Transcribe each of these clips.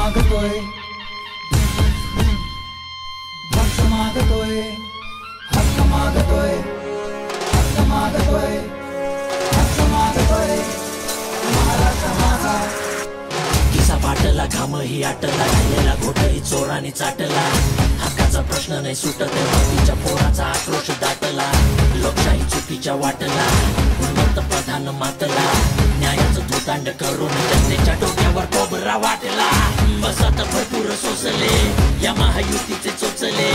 मागतोय, हक्क मागतोय, हक्क मागतोय, हक्क मागतोय, हक्क मागतोय, महाराष्ट्र माझा. किसा पाटला घाम ही आटला, राहिलेला घोटही चोराने चाटला. हक्काचा प्रश्न नाही सुटत, तिच्या पोराचा आक्रोश दाटला. लोकशाही चुकीच्या वाटला, उन्मत्त प्रधान मातला. न्यायाचं धुतांड करून जनतेच्या डोक्यावर कोबरा वाटला. बसत भरपूर सोसले या महायुतीचे चोचले,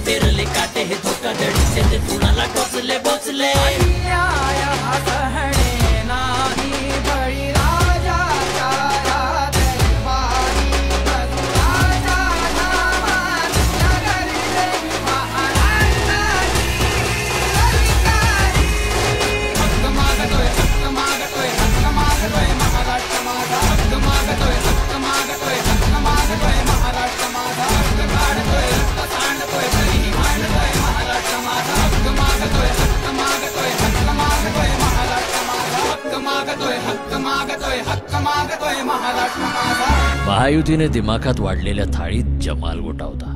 पेरले काटे हे धोकाधडीचे, ते कुणाला टोचले बोचले. महायुतीने दिमाखात वाढलेल्या थाळीत जमाल गोटा होता.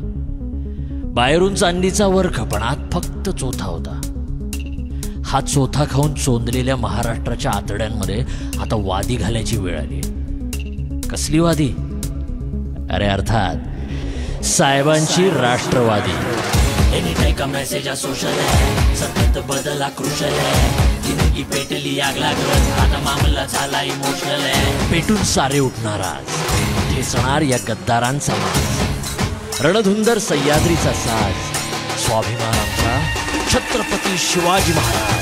बाहेरून चांदीचा वर खपणात फक्त चोथा होता. हा चोथा खाऊन चोंदलेल्या महाराष्ट्राच्या आतड्यांमध्ये आता वादी घालायची वेळ आली. कसली वादी? अरे अर्थात साहेबांची राष्ट्रवादी. एनी टाइम का मैसेज सोशल है, सतत बदल आक्रोशल है. जिंदगी पेटली आग लागत, आता मामला झाला इमोशनल है. पेटून सारे उठणार आज, ठेचणार या गद्दारांचा माज. रणधुंदर सह्याद्रीचा साज, स्वाभिमान आमचा छत्रपती शिवाजी महाराज.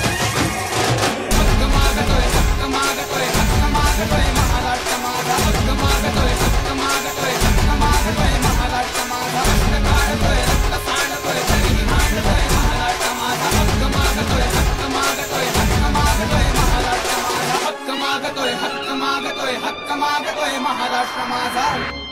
हक्क मागतोय, महाराष्ट्र माझा.